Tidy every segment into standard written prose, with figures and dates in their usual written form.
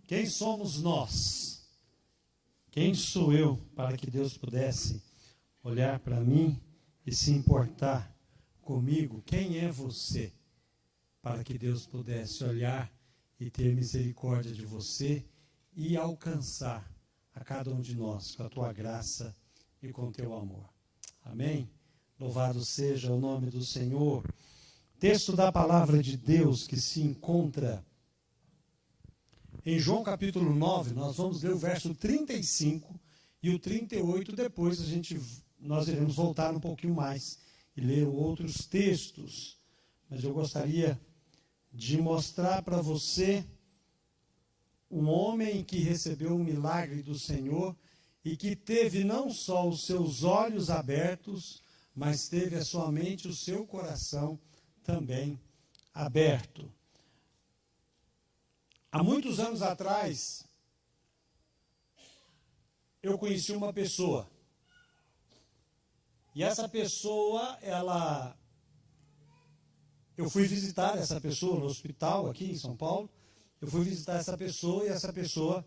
Quem somos nós? Quem sou eu para que Deus pudesse olhar para mim e se importar comigo? Quem é você para que Deus pudesse olhar e ter misericórdia de você e alcançar a cada um de nós com a tua graça e com o teu amor? Amém? Louvado seja o nome do Senhor. Texto da palavra de Deus que se encontra em João capítulo 9, nós vamos ler o verso 35 e o 38, depois nós iremos voltar um pouquinho mais e ler outros textos. Mas eu gostaria de mostrar para você um homem que recebeu um milagre do Senhor e que teve não só os seus olhos abertos, mas teve a sua mente, o seu coração também aberto. Há muitos anos atrás, eu conheci uma pessoa. E essa pessoa, eu fui visitar essa pessoa no hospital aqui em São Paulo. Eu fui visitar essa pessoa e essa pessoa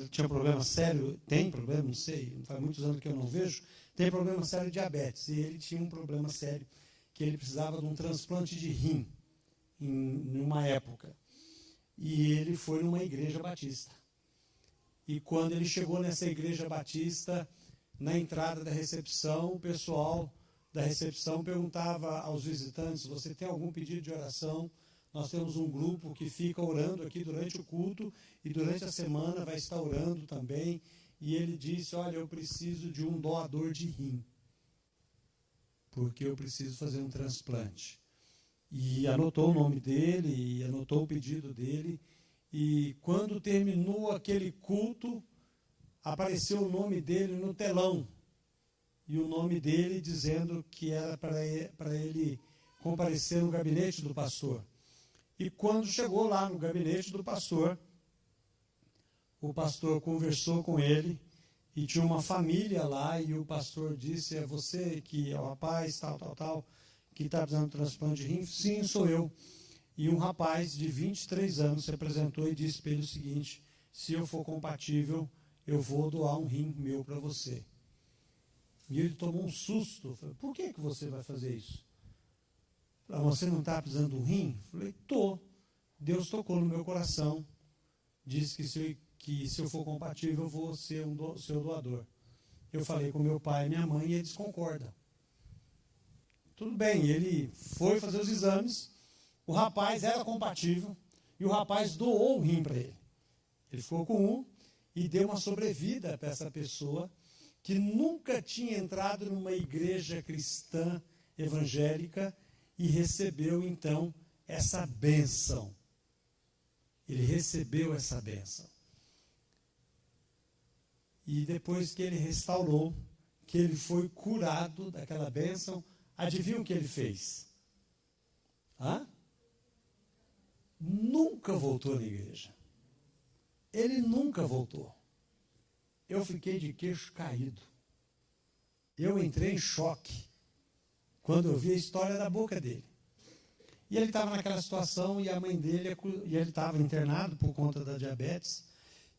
tinha um problema sério, tem problema, não sei, faz muitos anos que eu não vejo, tem problema sério de diabetes. E ele tinha um problema sério, que ele precisava de um transplante de rim, em uma época. E ele foi numa igreja batista. E quando ele chegou nessa igreja batista, na entrada da recepção, o pessoal da recepção perguntava aos visitantes: você tem algum pedido de oração? Nós temos um grupo que fica orando aqui durante o culto e durante a semana vai estar orando também. E ele disse: olha, eu preciso de um doador de rim, porque eu preciso fazer um transplante. E anotou o nome dele, e anotou o pedido dele. E quando terminou aquele culto, apareceu o nome dele no telão. E o nome dele dizendo que era para ele comparecer no gabinete do pastor. E quando chegou lá no gabinete do pastor, o pastor conversou com ele e tinha uma família lá, e o pastor disse: é você que é o rapaz, tal, que está precisando de transplante de rim? Sim, sou eu. E um rapaz de 23 anos se apresentou e disse para ele o seguinte: se eu for compatível, eu vou doar um rim meu para você. E ele tomou um susto. Falei: por que você vai fazer isso? Você não está precisando de um rim? Falei: estou. Deus tocou no meu coração. Disse que se eu for compatível, eu vou ser seu doador. Eu falei com meu pai e minha mãe e eles concordam. Tudo bem, ele foi fazer os exames, o rapaz era compatível e o rapaz doou o rim para ele. Ele ficou com um e deu uma sobrevida para essa pessoa que nunca tinha entrado numa igreja cristã evangélica e recebeu então essa bênção. Ele recebeu essa bênção. E depois que ele restaurou, que ele foi curado daquela bênção, adivinha o que ele fez? Nunca voltou na igreja. Ele nunca voltou. Eu fiquei de queixo caído. Eu entrei em choque quando eu vi a história da boca dele. E ele estava naquela situação e a mãe dele, e ele estava internado por conta da diabetes,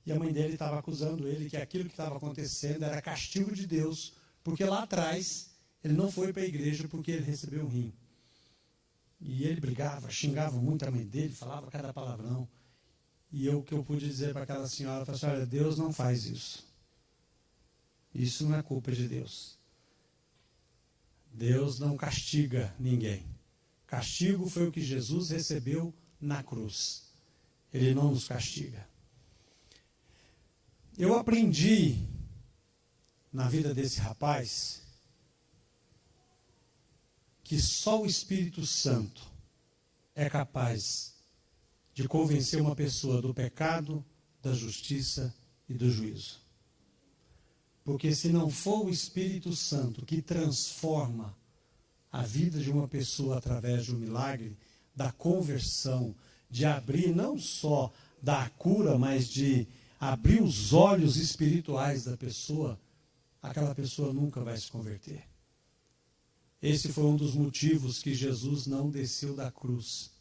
e a mãe dele estava acusando ele que aquilo que estava acontecendo era castigo de Deus, porque lá atrás ele não foi para a igreja porque ele recebeu um rim. E ele brigava, xingava muito a mãe dele, falava cada palavrão. E o que eu pude dizer para aquela senhora, eu falei: olha, Deus não faz isso. Isso não é culpa de Deus. Deus não castiga ninguém. Castigo foi o que Jesus recebeu na cruz. Ele não nos castiga. Eu aprendi na vida desse rapaz que só o Espírito Santo é capaz de convencer uma pessoa do pecado, da justiça e do juízo. Porque se não for o Espírito Santo que transforma a vida de uma pessoa através de um milagre, da conversão, de abrir não só da cura, mas de abrir os olhos espirituais da pessoa, aquela pessoa nunca vai se converter. Esse foi um dos motivos que Jesus não desceu da cruz.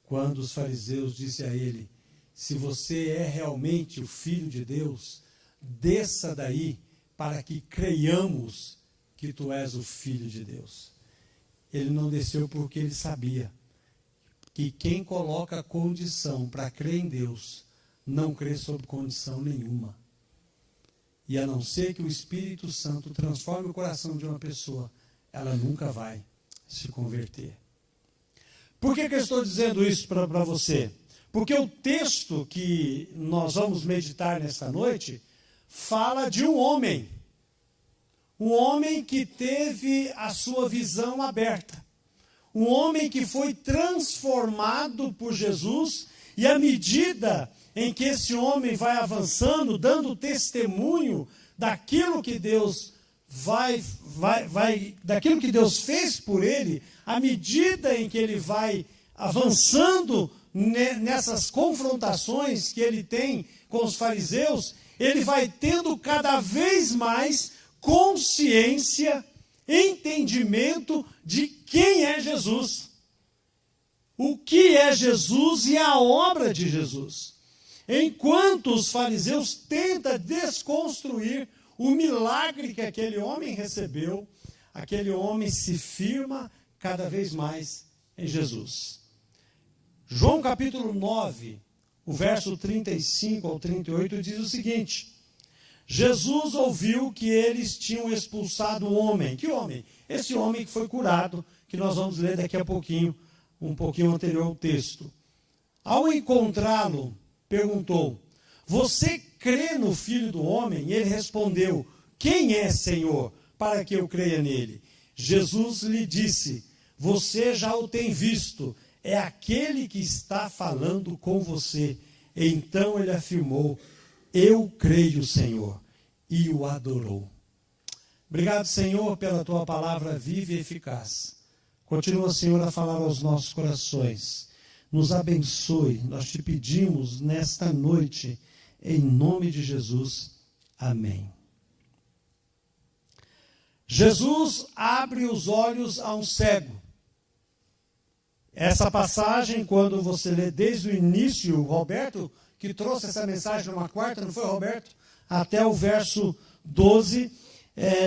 Quando os fariseus disseram a ele: se você é realmente o Filho de Deus, desça daí para que creiamos que tu és o Filho de Deus. Ele não desceu porque ele sabia que quem coloca condição para crer em Deus, não crê sob condição nenhuma. E a não ser que o Espírito Santo transforme o coração de uma pessoa, ela nunca vai se converter. Por que eu estou dizendo isso para você? Porque o texto que nós vamos meditar nesta noite fala de um homem que teve a sua visão aberta, um homem que foi transformado por Jesus, e à medida em que esse homem vai avançando, dando testemunho daquilo que Deus daquilo que Deus fez por ele, à medida em que ele vai avançando nessas confrontações que ele tem com os fariseus, ele vai tendo cada vez mais consciência, entendimento de quem é Jesus, o que é Jesus e a obra de Jesus. Enquanto os fariseus tentam desconstruir o milagre que aquele homem recebeu, aquele homem se firma cada vez mais em Jesus. João capítulo 9, o verso 35 ao 38 diz o seguinte: Jesus ouviu que eles tinham expulsado um homem. Que homem? Esse homem que foi curado, que nós vamos ler daqui a pouquinho, um pouquinho anterior ao texto. Ao encontrá-lo, perguntou: você crê no Filho do Homem? E ele respondeu: quem é, Senhor, para que eu creia nele? Jesus lhe disse: você já o tem visto, é aquele que está falando com você. Então ele afirmou: eu creio, Senhor, e o adorou. Obrigado, Senhor, pela tua palavra viva e eficaz. Continua, Senhor, a falar aos nossos corações. Nos abençoe, nós te pedimos nesta noite, em nome de Jesus. Amém. Jesus abre os olhos a um cego. Essa passagem, quando você lê desde o início, o Roberto, que trouxe essa mensagem numa quarta, não foi, Roberto? Até o verso 12,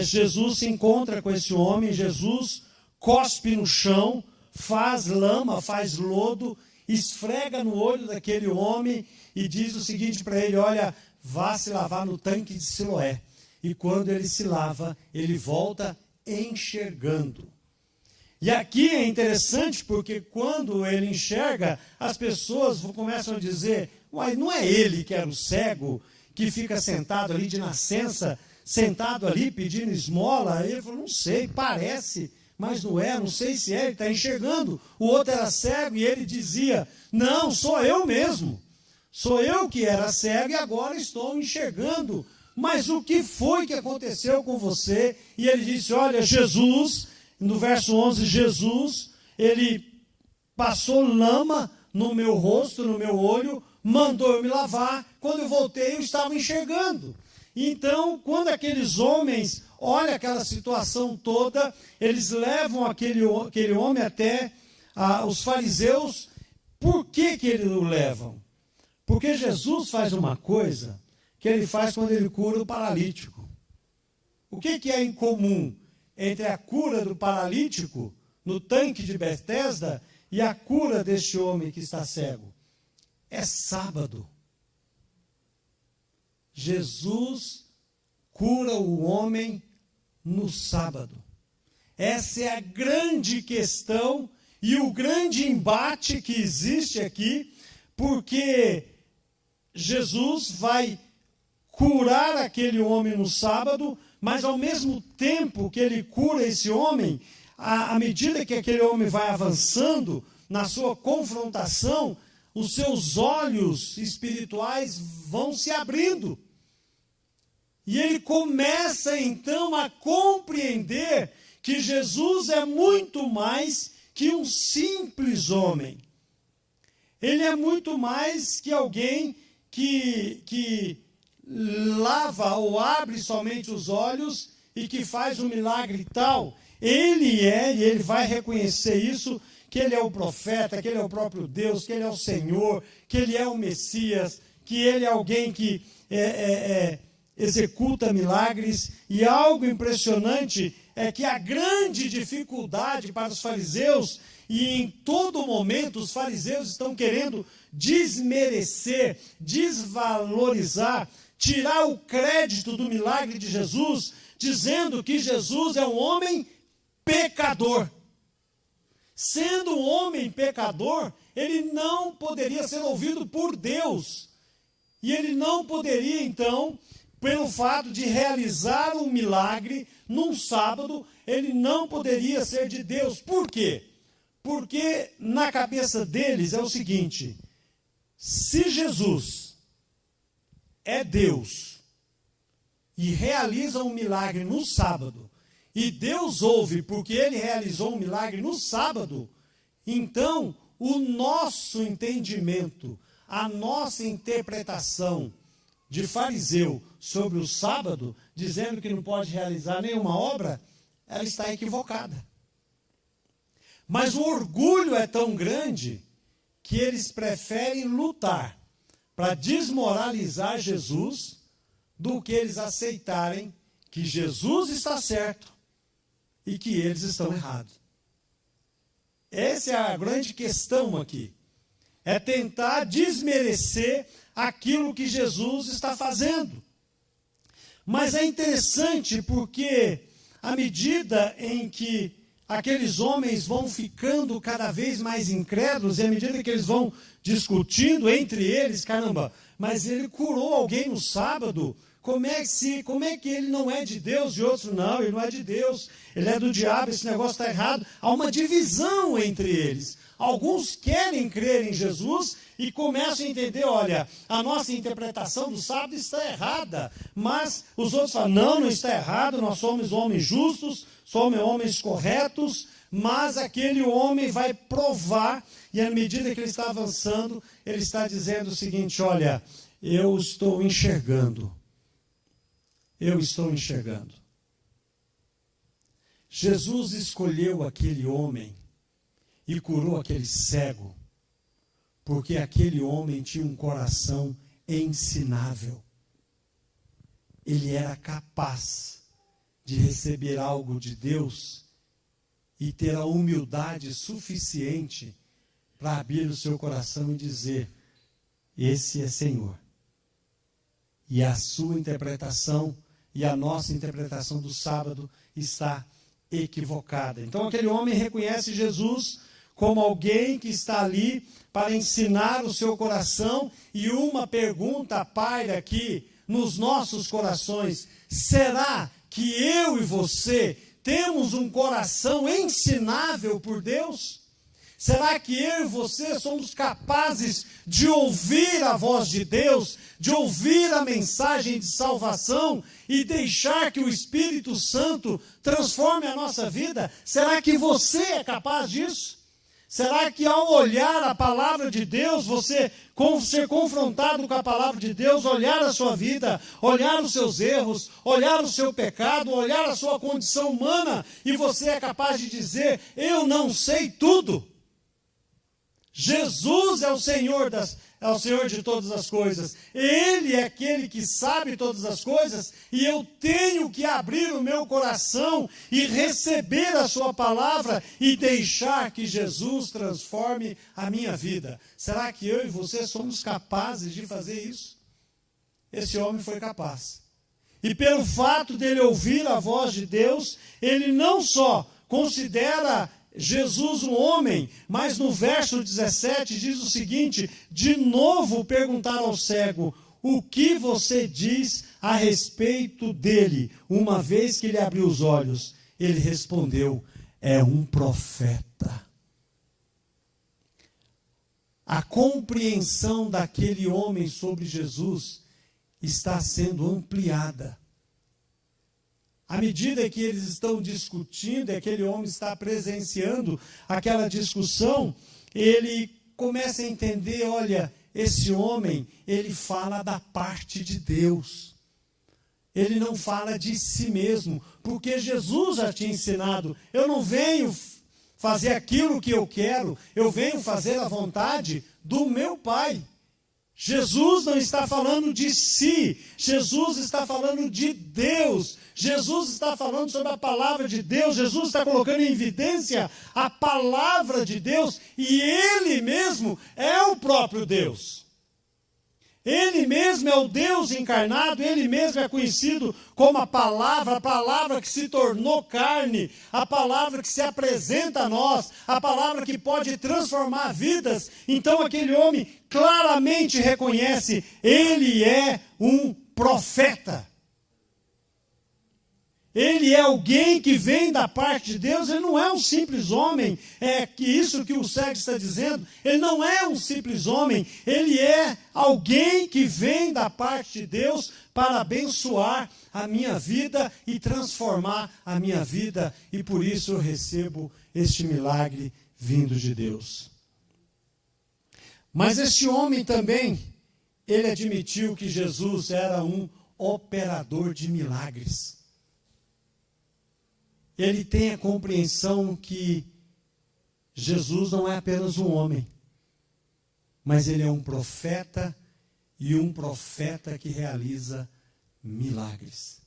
Jesus se encontra com esse homem, Jesus cospe no chão, faz lama, faz lodo, esfrega no olho daquele homem e diz o seguinte para ele: olha, vá se lavar no tanque de Siloé. E quando ele se lava, ele volta enxergando. E aqui é interessante porque quando ele enxerga, as pessoas começam a dizer: uai, não é ele que era o cego, que fica sentado ali de nascença, sentado ali pedindo esmola? Aí ele falou: não sei, parece, mas não é, não sei se é, ele está enxergando. O outro era cego e ele dizia: não, sou eu mesmo. Sou eu que era cego e agora estou enxergando. Mas o que foi que aconteceu com você? E ele disse: olha, Jesus, no verso 11, Jesus, ele passou lama no meu rosto, no meu olho, mandou eu me lavar. Quando eu voltei, eu estava enxergando. Então, quando aqueles homens olham aquela situação toda, eles levam aquele homem até os fariseus. Por que eles o levam? Porque Jesus faz uma coisa que ele faz quando ele cura o paralítico. O que é em comum entre a cura do paralítico no tanque de Betesda e a cura deste homem que está cego? É sábado. Jesus cura o homem no sábado. Essa é a grande questão e o grande embate que existe aqui, porque Jesus vai curar aquele homem no sábado, mas ao mesmo tempo que ele cura esse homem, à medida que aquele homem vai avançando na sua confrontação, os seus olhos espirituais vão se abrindo. E ele começa então a compreender que Jesus é muito mais que um simples homem. Ele é muito mais que alguém que lava ou abre somente os olhos e que faz um milagre tal. Ele e ele vai reconhecer isso, que ele é o profeta, que ele é o próprio Deus, que ele é o Senhor, que ele é o Messias, que ele é alguém que executa milagres. E algo impressionante é que a grande dificuldade para os fariseus, e em todo momento os fariseus estão querendo desmerecer, desvalorizar, tirar o crédito do milagre de Jesus, dizendo que Jesus é um homem pecador. Sendo um homem pecador, ele não poderia ser ouvido por Deus. E ele não poderia, então, pelo fato de realizar um milagre num sábado, ele não poderia ser de Deus. Por quê? Porque na cabeça deles é o seguinte: se Jesus é Deus e realiza um milagre no sábado, e Deus ouve porque ele realizou um milagre no sábado, então o nosso entendimento, a nossa interpretação de fariseu sobre o sábado, dizendo que não pode realizar nenhuma obra, ela está equivocada. Mas o orgulho é tão grande que eles preferem lutar para desmoralizar Jesus do que eles aceitarem que Jesus está certo e que eles estão errados. Essa é a grande questão aqui. É tentar desmerecer aquilo que Jesus está fazendo. Mas é interessante porque, à medida em que aqueles homens vão ficando cada vez mais incrédulos, e à medida que eles vão discutindo entre eles, caramba, mas ele curou alguém no sábado, como é que ele não é de Deus? E outros, não, ele não é de Deus, ele é do diabo, esse negócio está errado. Há uma divisão entre eles. Alguns querem crer em Jesus e começam a entender, olha, a nossa interpretação do sábado está errada. Mas os outros falam, não está errado, nós somos homens justos, somos homens corretos, mas aquele homem vai provar, e à medida que ele está avançando, ele está dizendo o seguinte, olha, eu estou enxergando. Jesus escolheu aquele homem e curou aquele cego, porque aquele homem tinha um coração ensinável. Ele era capaz de receber algo de Deus e ter a humildade suficiente para abrir o seu coração e dizer, esse é Senhor. E a sua interpretação e a nossa interpretação do sábado está equivocada. Então aquele homem reconhece Jesus como alguém que está ali para ensinar o seu coração, e uma pergunta paira aqui nos nossos corações: será que eu e você temos um coração ensinável por Deus? Será que eu e você somos capazes de ouvir a voz de Deus, de ouvir a mensagem de salvação e deixar que o Espírito Santo transforme a nossa vida? Será que você é capaz disso? Será que ao olhar a palavra de Deus, você ser confrontado com a palavra de Deus, olhar a sua vida, olhar os seus erros, olhar o seu pecado, olhar a sua condição humana, e você é capaz de dizer, eu não sei tudo? Jesus é o Senhor de todas as coisas. Ele é aquele que sabe todas as coisas, e eu tenho que abrir o meu coração e receber a sua palavra e deixar que Jesus transforme a minha vida. Será que eu e você somos capazes de fazer isso? Esse homem foi capaz. E pelo fato dele ouvir a voz de Deus, ele não só considera Jesus um homem, mas no verso 17 diz o seguinte: de novo perguntaram ao cego, o que você diz a respeito dele? Uma vez que ele abriu os olhos, ele respondeu, é um profeta. A compreensão daquele homem sobre Jesus está sendo ampliada. À medida que eles estão discutindo, aquele homem está presenciando aquela discussão, ele começa a entender, olha, esse homem, ele fala da parte de Deus. Ele não fala de si mesmo, porque Jesus já tinha ensinado, eu não venho fazer aquilo que eu quero, eu venho fazer a vontade do meu Pai. Jesus não está falando de si, Jesus está falando de Deus, Jesus está falando sobre a palavra de Deus, Jesus está colocando em evidência a palavra de Deus, e Ele mesmo é o próprio Deus. Ele mesmo é o Deus encarnado, Ele mesmo é conhecido como a palavra que se tornou carne, a palavra que se apresenta a nós, a palavra que pode transformar vidas. Então aquele homem claramente reconhece, ele é um profeta. Ele é alguém que vem da parte de Deus, ele não é um simples homem, é que isso que o cego está dizendo, ele não é um simples homem, ele é alguém que vem da parte de Deus para abençoar a minha vida e transformar a minha vida, e por isso eu recebo este milagre vindo de Deus. Mas este homem também, ele admitiu que Jesus era um operador de milagres. Ele tem a compreensão que Jesus não é apenas um homem, mas ele é um profeta, e um profeta que realiza milagres.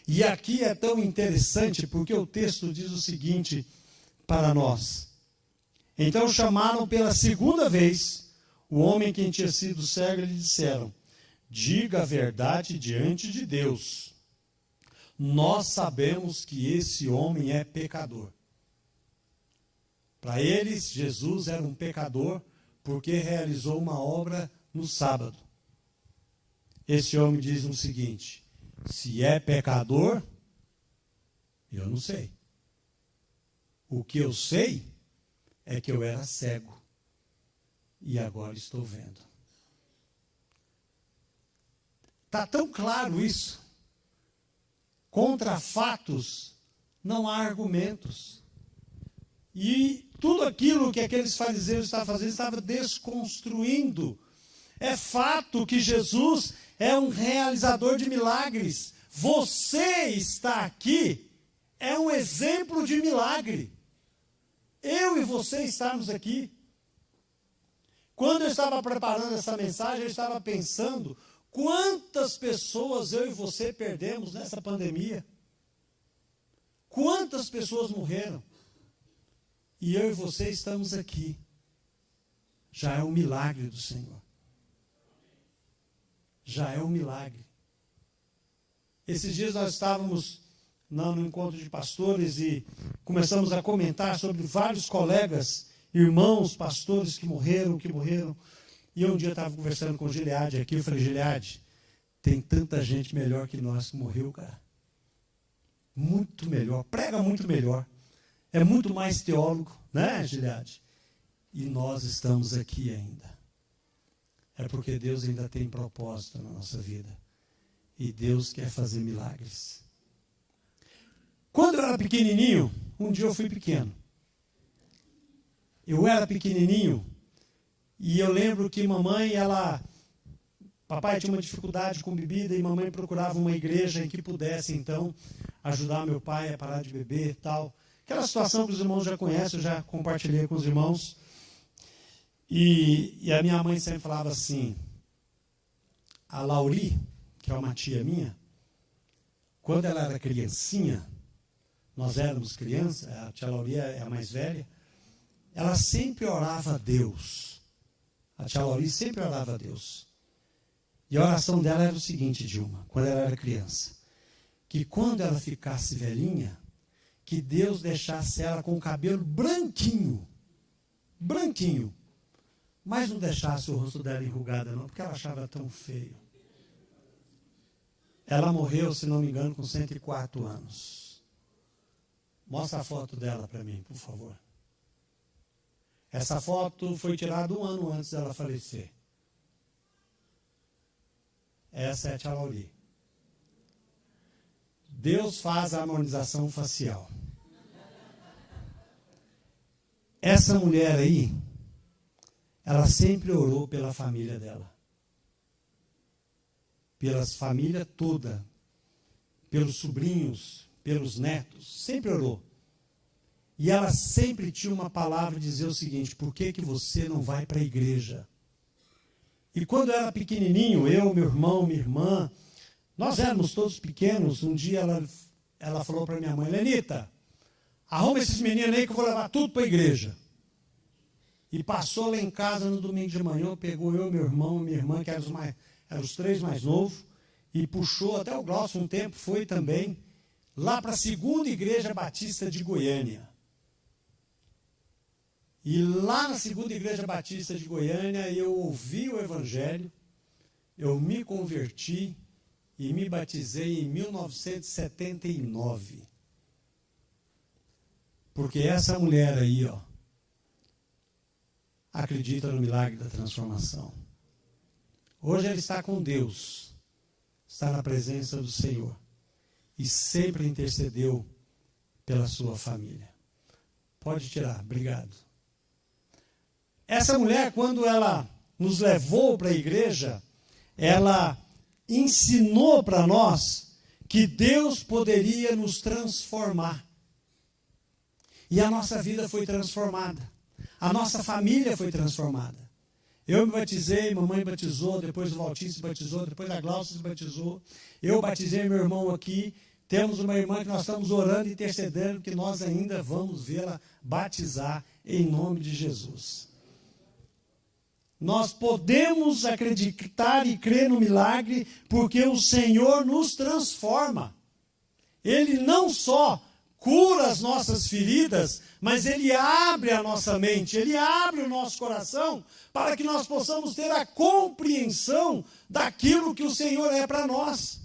E aqui é tão interessante porque o texto diz o seguinte para nós: então chamaram pela segunda vez o homem que tinha sido cego e lhe disseram: diga a verdade diante de Deus. Nós sabemos que esse homem é pecador. Para eles, Jesus era um pecador porque realizou uma obra no sábado. Esse homem diz o seguinte: se é pecador, eu não sei. O que eu sei é que eu era cego e agora estou vendo. Está tão claro isso. Contra fatos não há argumentos. E tudo aquilo que aqueles fariseus estavam fazendo, estava desconstruindo. É fato que Jesus é um realizador de milagres. Você está aqui, é um exemplo de milagre. Eu e você estarmos aqui. Quando eu estava preparando essa mensagem, eu estava pensando quantas pessoas eu e você perdemos nessa pandemia. Quantas pessoas morreram. E eu e você estamos aqui. Já é um milagre do Senhor. Já é um milagre. Esses dias nós estávamos no encontro de pastores e começamos a comentar sobre vários colegas, irmãos, pastores que morreram. E eu um dia estava conversando com o Gileade aqui, eu falei: Gileade, tem tanta gente melhor que nós que morreu, cara. Muito melhor, prega muito melhor. É muito mais teólogo, né, Gileade? E nós estamos aqui ainda. É porque Deus ainda tem propósito na nossa vida. E Deus quer fazer milagres. Quando eu era pequenininho, um dia eu fui pequeno. Eu era pequenininho e eu lembro que papai tinha uma dificuldade com bebida e mamãe procurava uma igreja em que pudesse, então, ajudar meu pai a parar de beber e tal. Aquela situação que os irmãos já conhecem, eu já compartilhei com os irmãos. E a minha mãe sempre falava assim, a Lauri, que é uma tia minha, quando ela era criancinha, nós éramos crianças, a tia Lauri é a mais velha, ela sempre orava a Deus. A tia Lauri sempre orava a Deus. E a oração dela era o seguinte, Dilma, quando ela era criança, que quando ela ficasse velhinha, que Deus deixasse ela com o cabelo branquinho, mas não deixasse o rosto dela enrugado não, porque ela achava tão feio. Ela morreu, se não me engano, com 104 anos. Mostra a foto dela para mim, por favor. Essa foto foi tirada 1 ano antes dela falecer. Essa é a tia Lauri. Deus faz a harmonização facial. Essa mulher aí, ela sempre orou pela família dela. Pela família toda. Pelos sobrinhos, pelos netos. Sempre orou. E ela sempre tinha uma palavra de dizer o seguinte: por que você não vai para a igreja? E quando eu era pequenininho, eu, meu irmão, minha irmã, nós éramos todos pequenos. Um dia ela falou para minha mãe: Lenita, arruma esses meninos aí que eu vou levar tudo para a igreja. E passou lá em casa no domingo de manhã, pegou eu, meu irmão e minha irmã, que eram os três mais novos, e puxou até o Glaucio um tempo, foi também, lá para a segunda igreja batista de Goiânia. E lá na segunda igreja batista de Goiânia, eu ouvi o evangelho, eu me converti e me batizei em 1979. Porque essa mulher aí, ó, acredita no milagre da transformação. Hoje ela está com Deus, está na presença do Senhor e sempre intercedeu pela sua família. Pode tirar, obrigado. Essa mulher, quando ela nos levou para a igreja, ela ensinou para nós que Deus poderia nos transformar. E a nossa vida foi transformada. A nossa família foi transformada. Eu me batizei, mamãe batizou, depois o Valtinho se batizou, depois a Glaucia se batizou. Eu batizei meu irmão aqui. Temos uma irmã que nós estamos orando e intercedendo, que nós ainda vamos vê-la batizar em nome de Jesus. Nós podemos acreditar e crer no milagre, porque o Senhor nos transforma. Ele não só cura as nossas feridas, mas Ele abre a nossa mente, Ele abre o nosso coração, para que nós possamos ter a compreensão daquilo que o Senhor é para nós.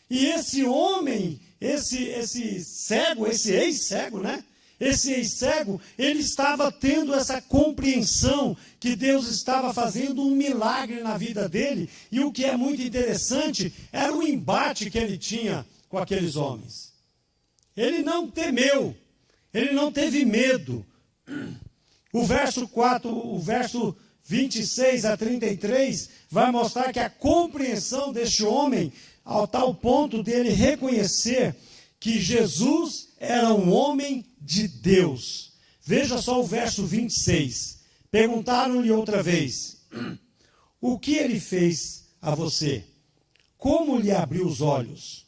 E esse homem, esse cego, esse ex-cego, né? Esse ex-cego, ele estava tendo essa compreensão que Deus estava fazendo um milagre na vida dele. E o que é muito interessante era o embate que ele tinha com aqueles homens. Ele não temeu, ele não teve medo. O verso 4, o verso 26 a 33 vai mostrar que a compreensão deste homem, ao tal ponto dele reconhecer que Jesus era um homem de Deus. Veja só o verso 26. Perguntaram-lhe outra vez: o que ele fez a você? Como lhe abriu os olhos?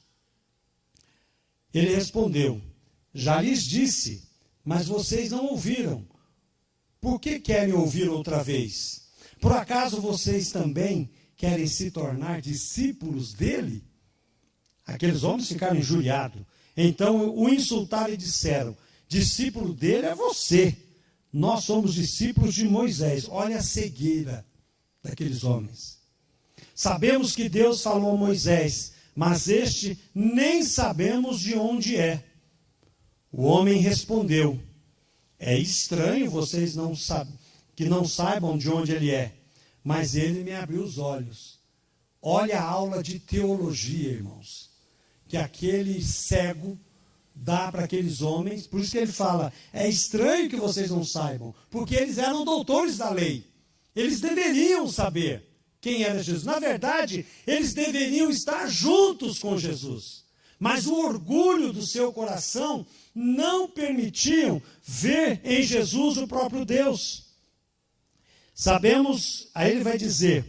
Ele respondeu: já lhes disse, mas vocês não ouviram. Por que querem ouvir outra vez? Por acaso vocês também querem se tornar discípulos dele? Aqueles homens ficaram injuriados. Então o insultaram e disseram: discípulo dele é você. Nós somos discípulos de Moisés. Olha a cegueira daqueles homens. Sabemos que Deus falou a Moisés, mas este nem sabemos de onde é. O homem respondeu: é estranho vocês que não saibam de onde ele é, mas ele me abriu os olhos. Olha a aula de teologia, irmãos, que aquele cego dá para aqueles homens. Por isso que ele fala: é estranho que vocês não saibam, porque eles eram doutores da lei. Eles deveriam saber quem era Jesus. Na verdade, eles deveriam estar juntos com Jesus. Mas o orgulho do seu coração não permitiam ver em Jesus o próprio Deus. Sabemos, aí ele vai dizer,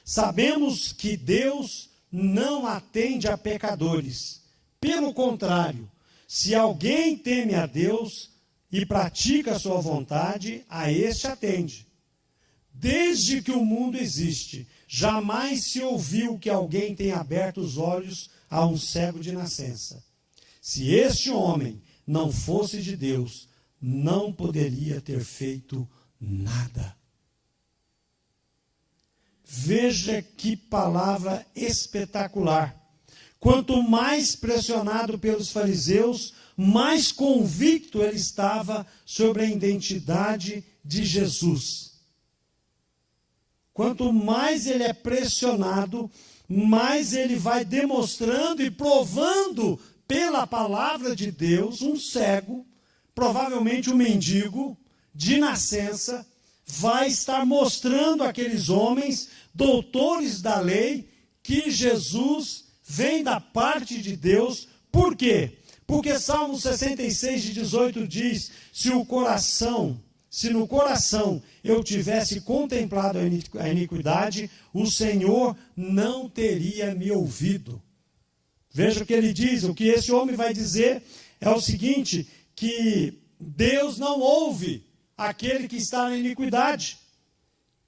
sabemos que Deus não atende a pecadores. Pelo contrário, se alguém teme a Deus e pratica a sua vontade, a este atende. Desde que o mundo existe, jamais se ouviu que alguém tenha aberto os olhos a um cego de nascença. Se este homem não fosse de Deus, não poderia ter feito nada. Veja que palavra espetacular. Quanto mais pressionado pelos fariseus, mais convicto ele estava sobre a identidade de Jesus. Quanto mais ele é pressionado, mais ele vai demonstrando e provando pela palavra de Deus. Um cego, provavelmente um mendigo de nascença, vai estar mostrando àqueles homens, doutores da lei, que Jesus vem da parte de Deus. Por quê? Porque Salmo 66:18 diz, se no coração eu tivesse contemplado a iniquidade, o Senhor não teria me ouvido. Veja o que ele diz, o que esse homem vai dizer é o seguinte, que Deus não ouve aquele que está na iniquidade.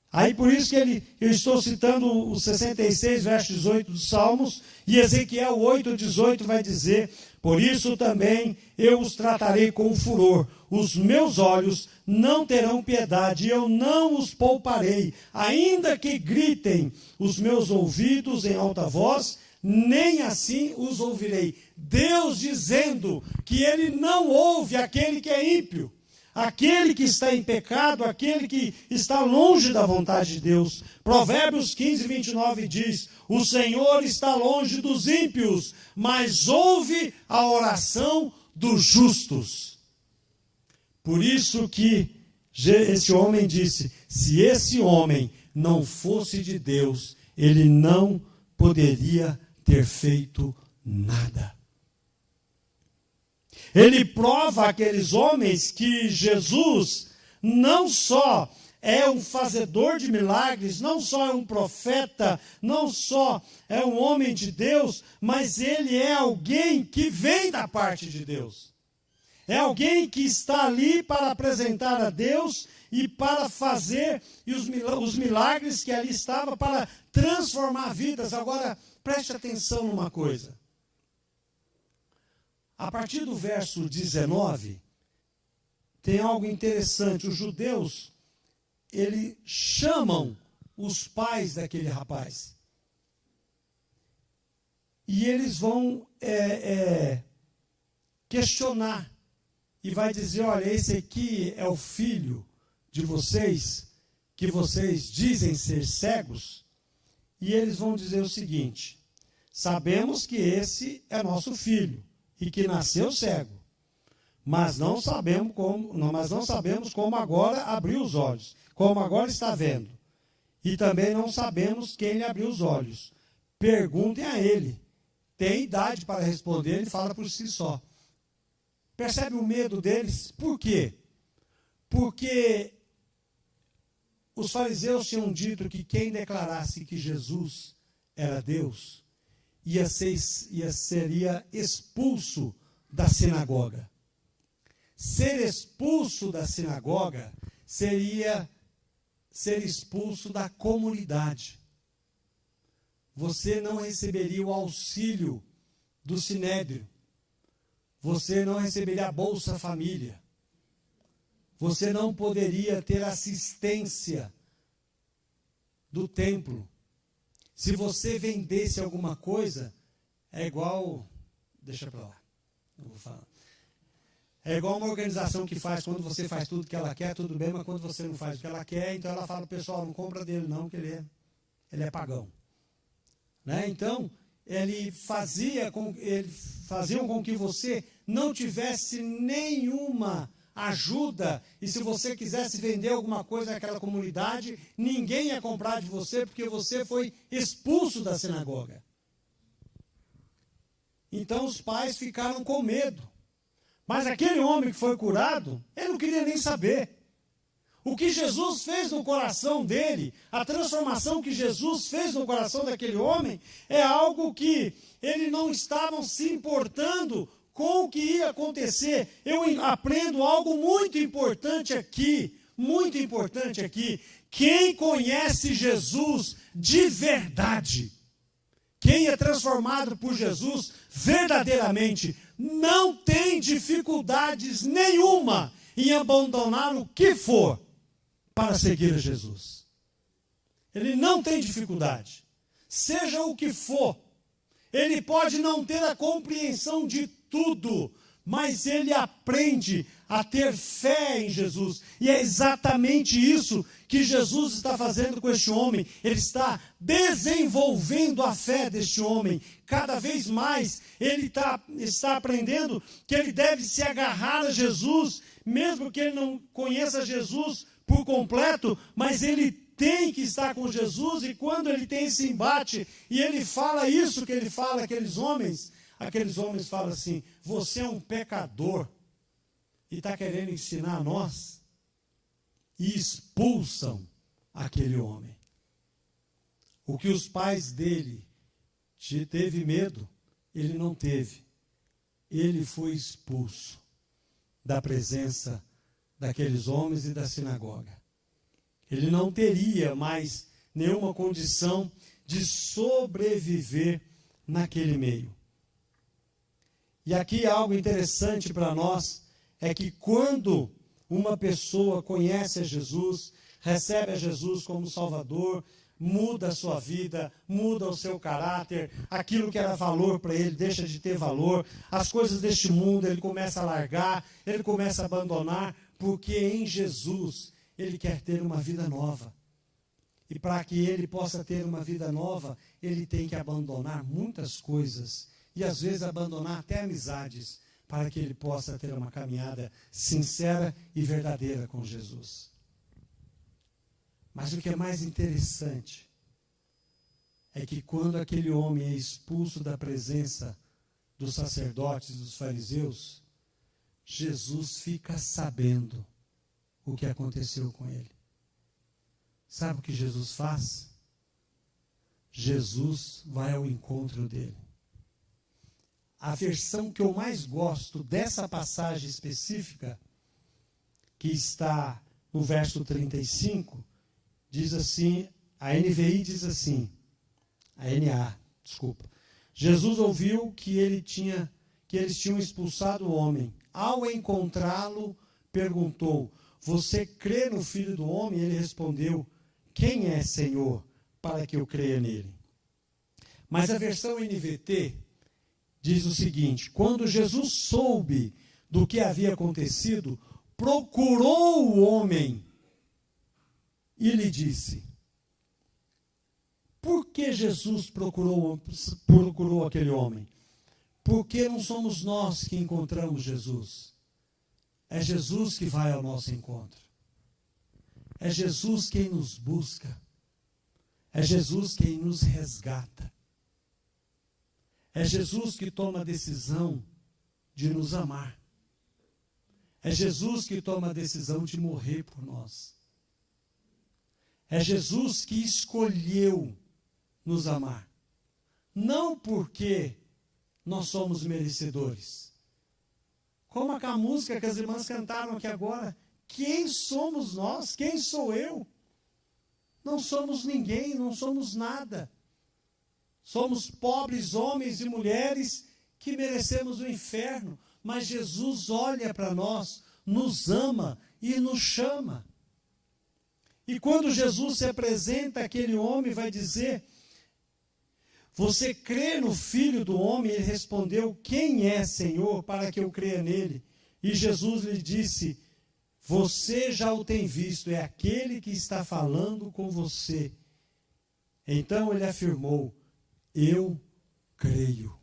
Aí por isso que eu estou citando o 66, verso 18 dos Salmos, e Ezequiel 8:18 vai dizer, por isso também eu os tratarei com furor, os meus olhos não terão piedade, eu não os pouparei, ainda que gritem os meus ouvidos em alta voz, nem assim os ouvirei. Deus dizendo que ele não ouve aquele que é ímpio, aquele que está em pecado, aquele que está longe da vontade de Deus. Provérbios 15:29 diz, o Senhor está longe dos ímpios, mas ouve a oração dos justos. Por isso que esse homem disse, se esse homem não fosse de Deus, ele não poderia ter feito nada. Ele prova àqueles homens que Jesus não só é um fazedor de milagres, não só é um profeta, não só é um homem de Deus, mas ele é alguém que vem da parte de Deus. É alguém que está ali para apresentar a Deus e para fazer os milagres que ali estavam, para transformar vidas. Agora, preste atenção numa coisa. A partir do verso 19, tem algo interessante. Os judeus, eles chamam os pais daquele rapaz. E eles vão questionar. E vai dizer, olha, esse aqui é o filho de vocês, que vocês dizem ser cegos. E eles vão dizer o seguinte, sabemos que esse é nosso filho, e que nasceu cego, mas não sabemos como agora abriu os olhos, como agora está vendo. E também não sabemos quem lhe abriu os olhos. Perguntem a ele. Tem idade para responder, ele fala por si só. Percebe o medo deles? Por quê? Porque os fariseus tinham dito que quem declarasse que Jesus era Deus seria expulso da sinagoga. Ser expulso da sinagoga seria ser expulso da comunidade. Você não receberia o auxílio do Sinédrio. Você não receberia a Bolsa Família. Você não poderia ter assistência do templo. Se você vendesse alguma coisa, é igual... Deixa para lá, não vou falar. É igual uma organização que faz, quando você faz tudo que ela quer, tudo bem, mas quando você não faz o que ela quer, então ela fala, pessoal, não compra dele não, que ele é pagão. Né? Então, eles faziam com que você não tivesse nenhuma ajuda, e se você quisesse vender alguma coisa naquela comunidade, ninguém ia comprar de você, porque você foi expulso da sinagoga. Então os pais ficaram com medo. Mas aquele homem que foi curado, ele não queria nem saber. O que Jesus fez no coração dele, a transformação que Jesus fez no coração daquele homem, é algo que ele não estava se importando com o que ia acontecer. Eu aprendo algo muito importante aqui. Quem conhece Jesus de verdade, quem é transformado por Jesus verdadeiramente, não tem dificuldades nenhuma em abandonar o que for para seguir a Jesus. Ele não tem dificuldade. Seja o que for. Ele pode não ter a compreensão de tudo, mas ele aprende a ter fé em Jesus. E é exatamente isso que Jesus está fazendo com este homem. Ele está desenvolvendo a fé deste homem. Cada vez mais ele está aprendendo que ele deve se agarrar a Jesus, mesmo que ele não conheça Jesus por completo, mas ele tem que estar com Jesus, e quando ele tem esse embate, e ele fala isso que ele fala àqueles homens, aqueles homens falam assim: você é um pecador e está querendo ensinar a nós? E expulsam aquele homem. O que os pais dele teve medo, ele não teve. Ele foi expulso da presença daqueles homens e da sinagoga. Ele não teria mais nenhuma condição de sobreviver naquele meio. E aqui algo interessante para nós é que quando uma pessoa conhece a Jesus, recebe a Jesus como Salvador, muda a sua vida, muda o seu caráter, aquilo que era valor para ele deixa de ter valor, as coisas deste mundo ele começa a largar, ele começa a abandonar, porque em Jesus ele quer ter uma vida nova. E para que ele possa ter uma vida nova, ele tem que abandonar muitas coisas, e às vezes abandonar até amizades, para que ele possa ter uma caminhada sincera e verdadeira com Jesus. Mas o que é mais interessante é que quando aquele homem é expulso da presença dos sacerdotes, dos fariseus, Jesus fica sabendo o que aconteceu com ele. Sabe o que Jesus faz? Jesus vai ao encontro dele. A versão que eu mais gosto dessa passagem específica, que está no verso 35, diz assim, a NVI diz assim, Jesus ouviu que eles tinham expulsado o homem. Ao encontrá-lo, perguntou: você crê no Filho do Homem? Ele respondeu: quem é, Senhor, para que eu creia nele? Mas a versão NVT diz o seguinte: quando Jesus soube do que havia acontecido, procurou o homem e lhe disse. Por que Jesus procurou aquele homem? Porque não somos nós que encontramos Jesus. É Jesus que vai ao nosso encontro. É Jesus quem nos busca. É Jesus quem nos resgata. É Jesus que toma a decisão de nos amar. É Jesus que toma a decisão de morrer por nós. É Jesus que escolheu nos amar. Não porque nós somos merecedores. Como a música que as irmãs cantaram aqui agora. Quem somos nós? Quem sou eu? Não somos ninguém, não somos nada. Somos pobres homens e mulheres que merecemos o inferno. Mas Jesus olha para nós, nos ama e nos chama. E quando Jesus se apresenta, aquele homem vai dizer: você crê no Filho do Homem? Ele respondeu: quem é, Senhor, para que eu creia nele? E Jesus lhe disse: você já o tem visto, é aquele que está falando com você. Então ele afirmou: eu creio.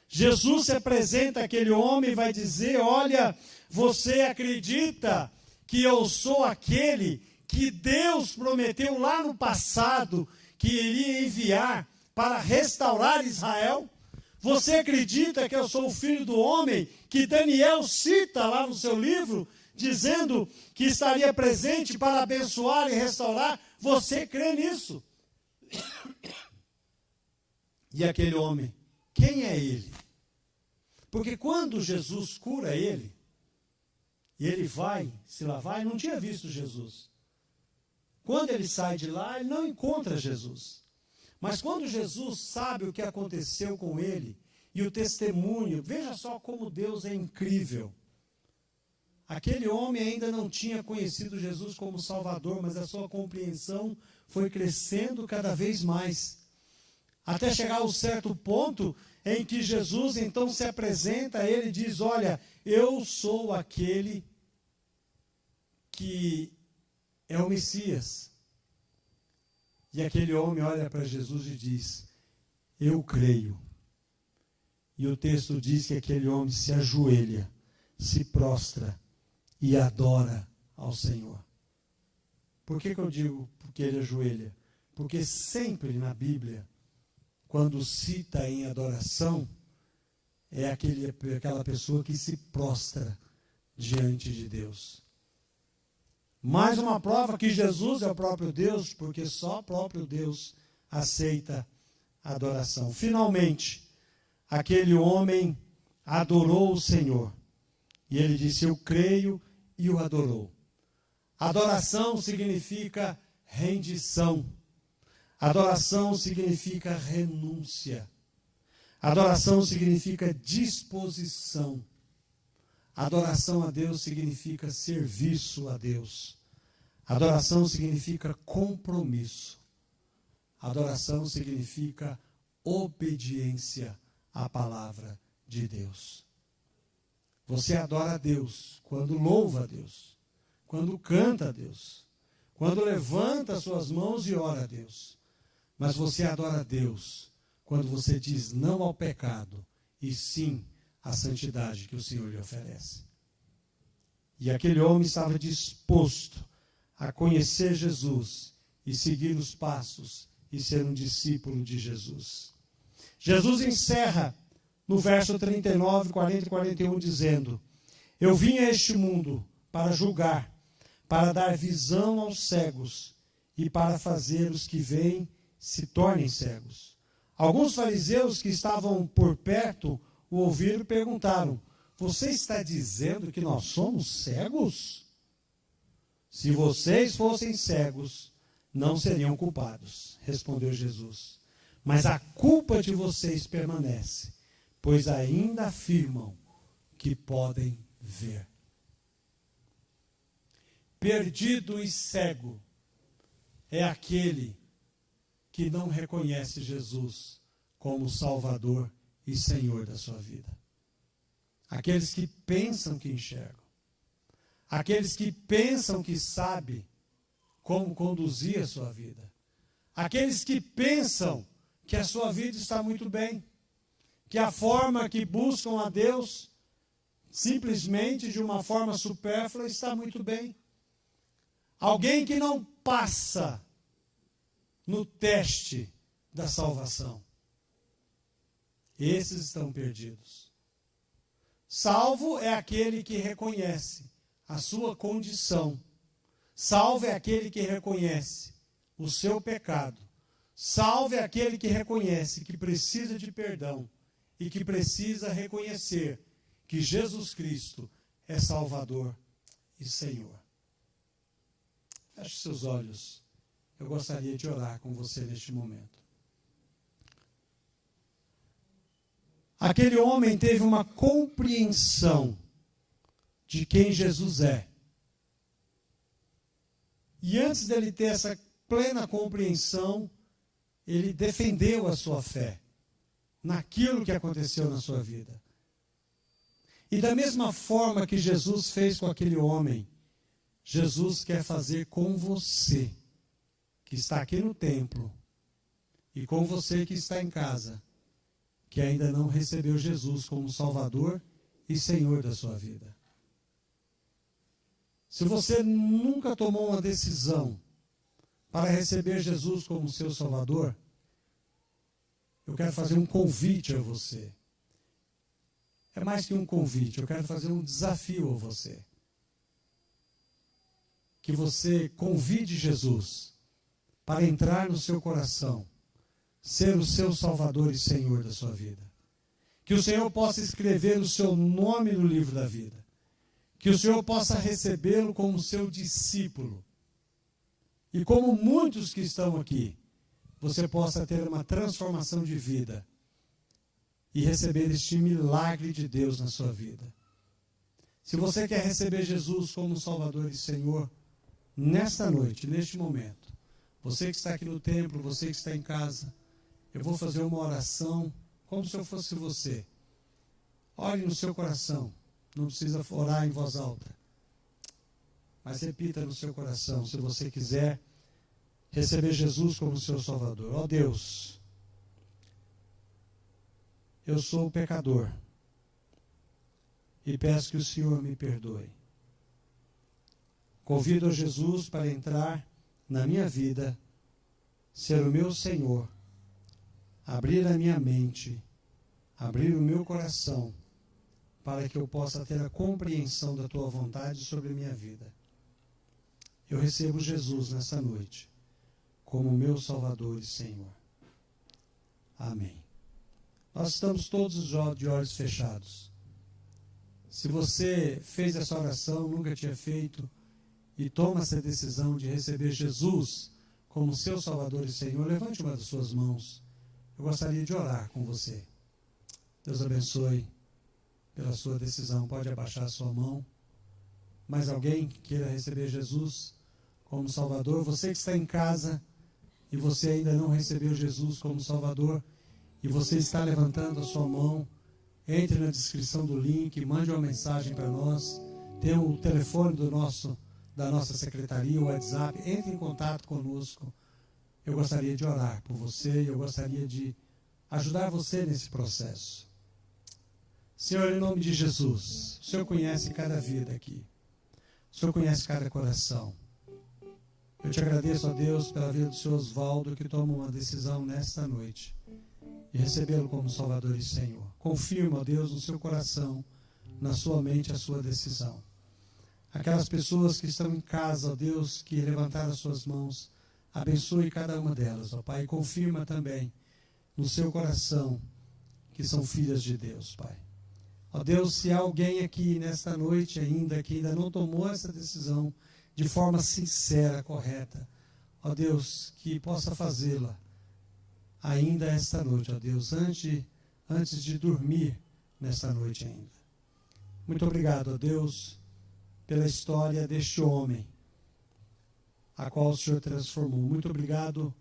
Jesus se apresenta àquele homem e vai dizer: olha, você acredita que eu sou aquele que Deus prometeu lá no passado que iria enviar para restaurar Israel? Você acredita que eu sou o Filho do Homem que Daniel cita lá no seu livro, dizendo que estaria presente para abençoar e restaurar? Você crê nisso? E aquele homem, quem é ele? Porque quando Jesus cura ele, e ele vai se lavar, ele não tinha visto Jesus. Quando ele sai de lá, ele não encontra Jesus. Mas quando Jesus sabe o que aconteceu com ele, e o testemunho, veja só como Deus é incrível. Aquele homem ainda não tinha conhecido Jesus como Salvador, mas a sua compreensão foi crescendo cada vez mais. Até chegar ao certo ponto em que Jesus então se apresenta a ele e diz: olha, eu sou aquele que é o Messias. E aquele homem olha para Jesus e diz: eu creio. E o texto diz que aquele homem se ajoelha, se prostra e adora ao Senhor. Por que eu digo porque ele ajoelha? Porque sempre na Bíblia, quando cita em adoração, é aquela pessoa que se prostra diante de Deus. Mais uma prova que Jesus é o próprio Deus, porque só o próprio Deus aceita a adoração. Finalmente, aquele homem adorou o Senhor. E ele disse, eu creio, e o adorou. Adoração significa rendição. Adoração significa renúncia. Adoração significa disposição. Adoração a Deus significa serviço a Deus. Adoração significa compromisso. Adoração significa obediência à palavra de Deus. Você adora a Deus quando louva a Deus, quando canta a Deus, quando levanta suas mãos e ora a Deus. Mas você adora a Deus quando você diz não ao pecado e sim à santidade que o Senhor lhe oferece. E aquele homem estava disposto a conhecer Jesus e seguir os passos e ser um discípulo de Jesus. Jesus encerra no verso 39, 40 e 41, dizendo, eu vim a este mundo para julgar, para dar visão aos cegos e para fazer os que veem se tornem cegos. Alguns fariseus que estavam por perto o ouviram e perguntaram, você está dizendo que nós somos cegos? Se vocês fossem cegos, não seriam culpados, respondeu Jesus. Mas a culpa de vocês permanece, pois ainda afirmam que podem ver. Perdido e cego é aquele que não reconhece Jesus como Salvador e Senhor da sua vida. Aqueles que pensam que enxergam. Aqueles que pensam que sabem como conduzir a sua vida. Aqueles que pensam que a sua vida está muito bem. Que a forma que buscam a Deus, simplesmente de uma forma supérflua, está muito bem. Alguém que não passa no teste da salvação. Esses estão perdidos. Salvo é aquele que reconhece a sua condição. Salvo é aquele que reconhece o seu pecado. Salvo é aquele que reconhece que precisa de perdão e que precisa reconhecer que Jesus Cristo é Salvador e Senhor. Feche seus olhos. Eu gostaria de orar com você neste momento. Aquele homem teve uma compreensão de quem Jesus é. E antes dele ter essa plena compreensão, ele defendeu a sua fé naquilo que aconteceu na sua vida. E da mesma forma que Jesus fez com aquele homem, Jesus quer fazer com você, que está aqui no templo, e com você que está em casa, que ainda não recebeu Jesus como Salvador e Senhor da sua vida. Se você nunca tomou uma decisão para receber Jesus como seu Salvador, eu quero fazer um convite a você. É mais que um convite, eu quero fazer um desafio a você. Que você convide Jesus para entrar no seu coração, ser o seu Salvador e Senhor da sua vida. Que o Senhor possa escrever o seu nome no livro da vida. Que o Senhor possa recebê-lo como seu discípulo. E como muitos que estão aqui, você possa ter uma transformação de vida e receber este milagre de Deus na sua vida. Se você quer receber Jesus como Salvador e Senhor, nesta noite, neste momento, você que está aqui no templo, você que está em casa, eu vou fazer uma oração como se eu fosse você. Ore no seu coração, não precisa orar em voz alta, mas repita no seu coração, se você quiser receber Jesus como seu Salvador. Ó Deus, eu sou pecador e peço que o Senhor me perdoe. Convido a Jesus para entrar na minha vida, ser o meu Senhor, abrir a minha mente, abrir o meu coração para que eu possa ter a compreensão da tua vontade sobre a minha vida. Eu recebo Jesus nessa noite como meu Salvador e Senhor. Amém. Nós estamos todos de olhos fechados. Se você fez essa oração, nunca tinha feito, e toma essa decisão de receber Jesus como seu Salvador e Senhor, levante uma das suas mãos. Eu gostaria de orar com você. Deus abençoe pela sua decisão. Pode abaixar a sua mão. Mais alguém que queira receber Jesus como Salvador? Você que está em casa e você ainda não recebeu Jesus como Salvador, e você está levantando a sua mão, entre na descrição do link, mande uma mensagem para nós. Tem o telefone da nossa secretaria, o WhatsApp, entre em contato conosco. Eu gostaria de orar por você e eu gostaria de ajudar você nesse processo. Senhor, em nome de Jesus, o Senhor conhece cada vida aqui. O Senhor conhece cada coração. Eu te agradeço, ó Deus, pela vida do Senhor Osvaldo, que toma uma decisão nesta noite e recebê-lo como Salvador e Senhor. Confirma, ó Deus, no seu coração, na sua mente, a sua decisão. Aquelas pessoas que estão em casa, ó Deus, que levantaram as suas mãos, abençoe cada uma delas, ó Pai, e confirma também no seu coração que são filhas de Deus, Pai. Ó Deus, se há alguém aqui nesta noite ainda, que ainda não tomou essa decisão de forma sincera, correta, ó Deus, que possa fazê-la ainda esta noite, ó Deus, antes de dormir nesta noite ainda. Muito obrigado, ó Deus, pela história deste homem, a qual o Senhor transformou. Muito obrigado,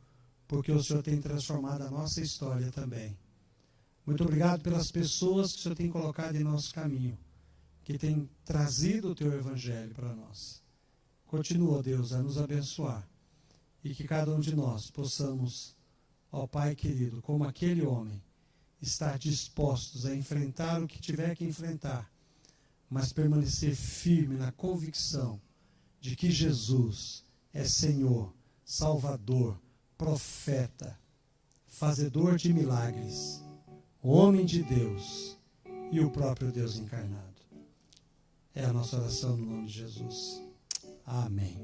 porque o Senhor tem transformado a nossa história também. Muito obrigado pelas pessoas que o Senhor tem colocado em nosso caminho, que tem trazido o Teu Evangelho para nós. Continua, ó Deus, a nos abençoar, e que cada um de nós possamos, ó Pai querido, como aquele homem, estar dispostos a enfrentar o que tiver que enfrentar, mas permanecer firme na convicção de que Jesus é Senhor, Salvador, profeta, fazedor de milagres, homem de Deus e o próprio Deus encarnado. É a nossa oração no nome de Jesus. Amém.